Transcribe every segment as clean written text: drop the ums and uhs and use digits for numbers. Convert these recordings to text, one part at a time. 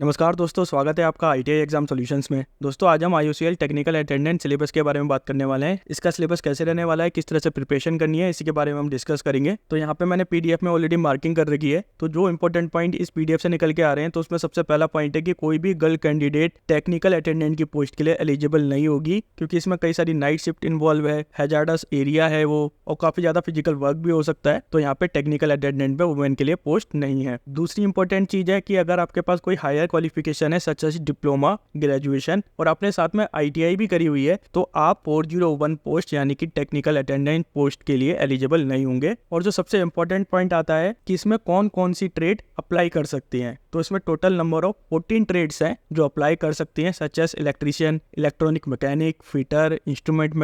नमस्कार दोस्तों, स्वागत है आपका ITI एग्जाम सॉल्यूशंस में। दोस्तों आज हम IOCL टेक्निकल अटेंडेंट सिलेबस के बारे में बात करने वाले हैं। इसका सिलेबस कैसे रहने वाला है, किस तरह से प्रिपरेशन करनी है, इसी के बारे में हम डिस्कस करेंगे। तो यहाँ पे मैंने PDF में ऑलरेडी मार्किंग कर रखी है। तो जो इंपॉर्टेंट पॉइंट इस PDF से निकल के आ रहे हैं, तो उसमें सबसे पहला पॉइंट है कि कोई भी गर्ल कैंडिडेट टेक्निकल अटेंडेंट की पोस्ट के लिए एलिजिबल नहीं होगी, क्योंकि इसमें कई सारी नाइट शिफ्ट इन्वॉल्व है, हैजार्डस एरिया है वो, और काफी ज्यादा फिजिकल वर्क भी हो सकता है। तो यहाँ पे टेक्निकल अटेंडेंट पे वुमेन के लिए पोस्ट नहीं है। दूसरी इंपॉर्टेंट चीज है कि अगर आपके पास कोई हायर क्वालिफिकेशन है सच एज डिप्लोमा, ग्रेजुएशन, और आपने साथ में ITI भी करी हुई है, तो आप 401 पोस्ट यानी कि टेक्निकल अटेंडेंट पोस्ट के लिए एलिजिबल नहीं होंगे। और जो सबसे इंपॉर्टेंट पॉइंट आता है कि इसमें कौन कौन सी ट्रेड अप्लाई कर सकती हैं, तो इसमें टोटल नंबर ऑफ 14 ट्रेड्स हैं जो अप्लाई कर सकती हैं, such as electrician, electronic mechanic, fitter, instrument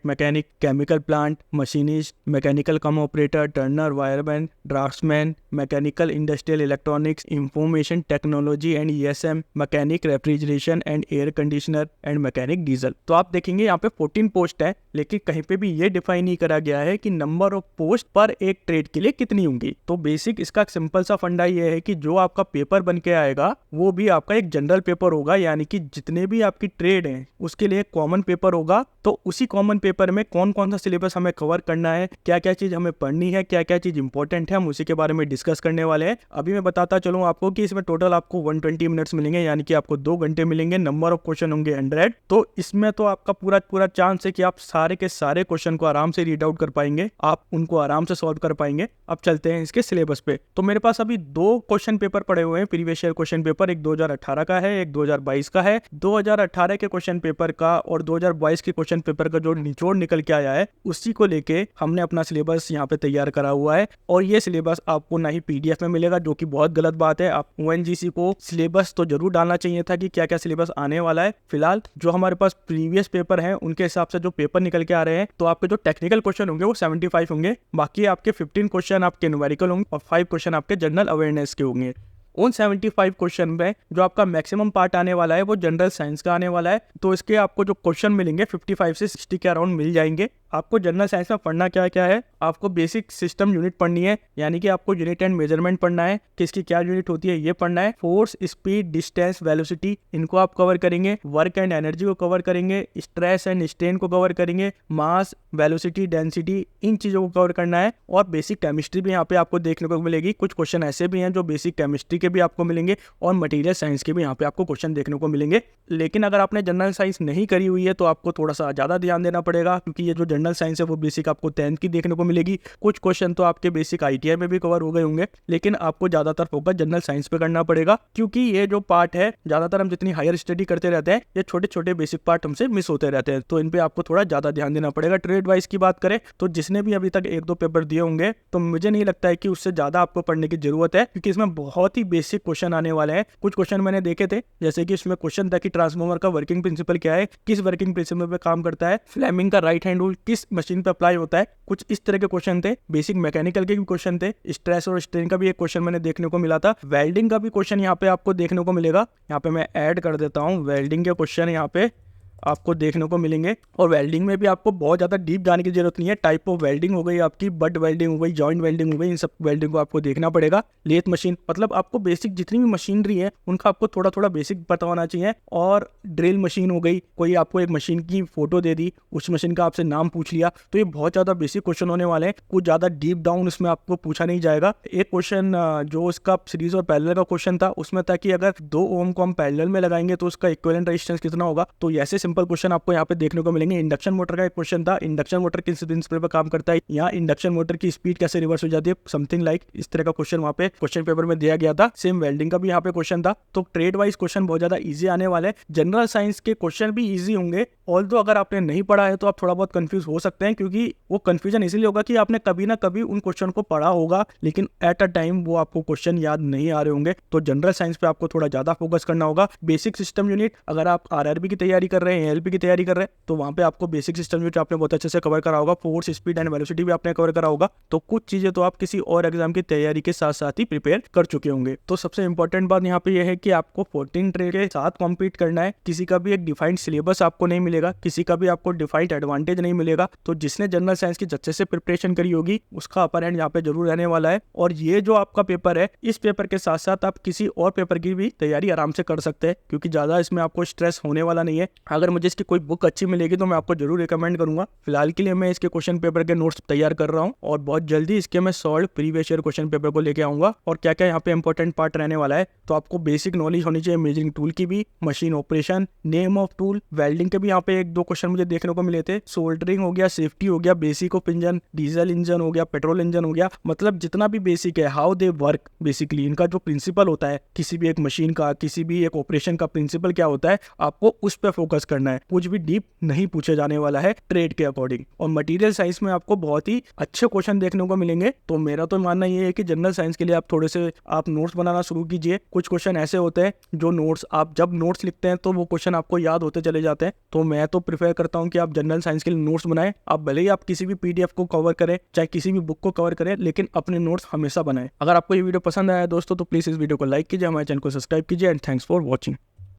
mechanic, chemical plant, machinist, mechanical cum operator, turner, wireman, draftsman, mechanical industrial electronics, information technology and ESM, mechanic refrigeration and air conditioner and mechanic diesel. तो आप देखेंगे यहाँ पे 14 post है, लेकिन कहीं पे भी ये डिफाइन नहीं करा गया है कि नंबर ऑफ पोस्ट पर एक ट्रेड के लिए कितनी होंगी। तो बेसिक इसका सिंपल सा फंडा ये है कि जो आपका पेपर बन के आएगा वो भी आपका एक जनरल पेपर होगा, यानी कि जितने भी आपकी ट्रेड हैं उसके लिए एक कॉमन पेपर होगा। तो उसी कॉमन पेपर में कौन कौन सा सिलेबस हमें कवर करना है, क्या क्या चीज हमें पढ़नी है, क्या क्या चीज इंपॉर्टेंट है, हम उसी के बारे में डिस्कस करने वाले हैं। अभी मैं बताता चलूँ आपको कि इसमें टोटल आपको 120 मिनट्स मिलेंगे, यानी कि आपको 2 घंटे मिलेंगे। नंबर ऑफ क्वेश्चन होंगे 100। तो इसमें तो आपका पूरा चांस है कि आप सारे के सारे क्वेश्चन को आराम से रीड आउट कर पाएंगे, आप उनको आराम से सॉल्व कर पाएंगे। अब चलते हैं इसके सिलेबस पे। तो मेरे पास अभी 2 क्वेश्चन पेपर पड़े हुए हैं, प्रीवियस ईयर क्वेश्चन पेपर, एक 2018 का है, एक 2022 का है। 2018 के क्वेश्चन पेपर का और 2022 के क्वेश्चन पेपर का जो निचोड़ निकल के आया है, उसी को लेके हमने अपना सिलेबस यहाँ पे तैयार करा हुआ है। और ये सिलेबस आपको ना ही PDF में मिलेगा, जो कि बहुत गलत बात है। आप ONGC को सिलेबस तो जरूर डालना चाहिए था कि क्या क्या सिलेबस आने वाला है। फिलहाल जो हमारे पास प्रीवियस पेपर हैं उनके हिसाब से जो पेपर निकल के आ रहे हैं, तो आपके जो टेक्निकल क्वेश्चन होंगे वो 75 होंगे, बाकी आपके 15 क्वेश्चन आपके न्यूमेरिकल होंगे और 5 क्वेश्चन आपके जनरल अवेयरनेस के होंगे। उन 75 क्वेश्चन में जो आपका मैक्सिमम पार्ट आने वाला है वो जनरल साइंस का आने वाला है। तो इसके आपको जो क्वेश्चन मिलेंगे 55 से 60 के अराउंड मिल जाएंगे। आपको जनरल साइंस में पढ़ना क्या क्या है, आपको बेसिक सिस्टम यूनिट पढ़नी है, यानी कि आपको यूनिट एंड मेजरमेंट पढ़ना है, किसकी क्या यूनिट होती है ये पढ़ना है। फोर्स, स्पीड, डिस्टेंस, वेलोसिटी, इनको आप कवर करेंगे। वर्क एंड एनर्जी को कवर करेंगे, स्ट्रेस एंड स्ट्रेन को कवर करेंगे, मास, वेलोसिटी, डेंसिटी, इन चीजों को कवर करना है। और बेसिक केमिस्ट्री भी यहाँ पे आपको देखने को मिलेगी। कुछ क्वेश्चन ऐसे भी हैं जो बेसिक केमिस्ट्री के भी आपको मिलेंगे और मटेरियल साइंस के भी यहाँ पे आपको क्वेश्चन देखने को मिलेंगे। लेकिन अगर आपने जनरल साइंस नहीं करी हुई है तो आपको थोड़ा सा ज्यादा ध्यान देना पड़ेगा, क्योंकि ये जो जनरल साइंस है वो बेसिक आपको 10th की देखने को मिलेगी। कुछ क्वेश्चन तो आपके बेसिक ITI में भी कवर हो गए होंगे, लेकिन आपको ज्यादातर फोकस जनरल साइंस पे करना पड़ेगा, क्योंकि ये जो पार्ट है ज्यादातर हम जितनी हायर स्टडी करते रहते हैं ये छोटे छोटे बेसिक पार्ट हमसे मिस होते रहते हैं, तो इन पे आपको थोड़ा ज्यादा ध्यान देना पड़ेगा। ट्रेड वाइज की बात करें तो जिसने भी अभी तक 1-2 पेपर दिए होंगे, तो मुझे नहीं लगता है कि उससे ज्यादा आपको पढ़ने की जरूरत है, क्योंकि इसमें बहुत ही बेसिक क्वेश्चन आने वाले हैं। कुछ क्वेश्चन मैंने देखे थे, जैसे कि इसमें क्वेश्चन था कि ट्रांसफार्मर का वर्किंग प्रिंसिपल क्या है, किस वर्किंग प्रिंसिपल पे काम करता है, फ्लेमिंग का राइट हैंड रूल किस मशीन पे अप्लाई होता है, कुछ इस तरह के क्वेश्चन थे। बेसिक मैकेनिकल के भी क्वेश्चन थे, स्ट्रेस और स्ट्रेन का भी एक क्वेश्चन मैंने देखने को मिला था। वेल्डिंग का भी क्वेश्चन यहाँ पे आपको देखने को मिलेगा। यहाँ पे मैं ऐड कर देता हूँ, वेल्डिंग के क्वेश्चन यहाँ पे आपको देखने को मिलेंगे। और वेल्डिंग में भी आपको बहुत ज़्यादा डीप जाने की जरूरत नहीं है। टाइप ऑफ वेल्डिंग हो गई आपकी, बट वेल्डिंग हो गई, जॉइंट वेल्डिंग हो गई, इन सब वेल्डिंग को आपको देखना पड़ेगा। लेथ मशीन, मतलब आपको बेसिक जितनी भी मशीनरी है उनका आपको थोड़ा थोड़ा बेसिक पता होना चाहिए। और ड्रिल मशीन हो गई, कोई आपको एक मशीन की फोटो दे दी, उस मशीन का आपसे नाम पूछ लिया, तो ये बहुत ज़्यादा बेसिक क्वेश्चन होने वाले हैं। कुछ ज़्यादा डीप डाउन उसमें आपको पूछा नहीं जाएगा। एक क्वेश्चन जो उसका सीरीज और पैरेलल का क्वेश्चन था, उसमें था कि अगर 2 ओम को हम पैरेलल में लगाएंगे तो उसका इक्विवेलेंट रेजिस्टेंस कितना होगा। तो ऐसे सिंपल क्वेश्चन आपको यहाँ पे देखने को मिलेंगे। इंडक्शन मोटर का एक क्वेश्चन था, इंडक्शन मोटर किस प्रिंसिपल पर काम करता है, यहाँ इंडक्शन मोटर की स्पीड कैसे रिवर्स हो जाती है, समथिंग लाइक इस तरह का क्वेश्चन वहाँ पे क्वेश्चन पेपर में दिया गया था। सेम वेल्डिंग का भी यहाँ पे क्वेश्चन था। तो ट्रेड वाइज क्वेश्चन बहुत ज्यादा इजी आने वाले हैं। जनरल साइंस के क्वेश्चन भी इजी होंगे, ऑल्दो अगर आपने नहीं पढ़ा है तो आप थोड़ा बहुत कंफ्यूज हो सकते हैं, क्योंकि वो कंफ्यूजन इसलिए होगा कि आपने कभी ना कभी उन क्वेश्चन को पढ़ा होगा, लेकिन एट अ टाइम वो आपको क्वेश्चन याद नहीं आ रहे होंगे। तो जनरल साइंस पे आपको थोड़ा ज्यादा फोकस करना होगा। बेसिक सिस्टम यूनिट, अगर आप RRB की तैयारी कर रहे ALP की तैयारी कर रहे हैं तो वहाँ पे आपको बेसिक सिस्टम जो आपने बहुत अच्छे से कवर करा होगा, फोर्स, स्पीड एंड वेलोसिटी भी आपने कवर करा होगा। तो कुछ चीजें तो आप किसी और एग्जाम की तैयारी के साथ साथ ही प्रिपेयर कर चुके होंगे। तो सबसे इंपॉर्टेंट बात यहाँ पे यह है कि आपको 14 ट्रेड के साथ कॉम्पीट करना है। किसी का भी एक डिफाइंड सिलेबस आपको नहीं मिलेगा, किसी का भी आपको डिफाइंड एडवांटेज नहीं मिलेगा। तो जिसने जनरल साइंस की अच्छे से प्रिपरेशन करी होगी उसका अपर एंड यहाँ पे जरूर रहने वाला है। और ये जो आपका पेपर है, इस पेपर के साथ साथ आप किसी और पेपर की भी तैयारी आराम से कर सकते हैं, क्योंकि ज्यादा इसमें आपको स्ट्रेस होने वाला नहीं है। अगर मुझे इसकी कोई बुक अच्छी मिलेगी तो मैं आपको जरूर रिकमेंड करूंगा। फिलहाल के लिए मैं इसके क्वेश्चन पेपर के नोट्स तैयार कर रहा हूँ और बहुत जल्दी इसके मैं solve previous year question paper को लेके आऊंगा। और क्या क्या यहाँ पे इंपॉर्टेंट पार्ट रहने वाला है, तो आपको बेसिक नॉलेज होनी चाहिए मेजरिंग टूल की भी, machine operation, name of tool, welding के भी यहाँ पे 1-2 क्वेश्चन मुझे देखने को मिले थे, सोल्डरिंग हो गया, सेफ्टी हो गया, basic of engine, diesel engine हो गया, पेट्रोल इंजन हो गया। मतलब जितना भी बेसिक है, हाउ दे वर्क, बेसिकली इनका जो प्रिंसिपल होता है, किसी भी एक मशीन का, किसी भी एक ऑपरेशन का प्रिंसिपल क्या होता है, आपको उस पर फोकस करना है। कुछ भी डीप नहीं पूछे जाने वाला है ट्रेड के अकॉर्डिंग। और मटेरियल साइंस में आपको बहुत ही अच्छे क्वेश्चन देखने को मिलेंगे। तो मेरा तो मानना ये है कि जनरल साइंस के लिए आप थोड़े से आप नोट्स बनाना शुरू कीजिए। कुछ क्वेश्चन ऐसे होते हैं जो नोट्स आप जब नोट्स लिखते हैं तो वो क्वेश्चन आपको याद होते चले जाते हैं। तो मैं तो प्रेफर करता हूँ कि आप जनरल साइंस के लिए नोट्स बनाएं। आप भले ही आप किसी भी PDF को कवर करें, चाहे किसी भी बुक को कवर करें, लेकिन अपने नोट्स हमेशा बनाएं। अगर आपको ये वीडियो पसंद आया दोस्तों तो प्लीज इस वीडियो को लाइक कीजिए, हमारे चैनल को सब्सक्राइब कीजिए एंड थैंक्स फॉर वॉचिंग।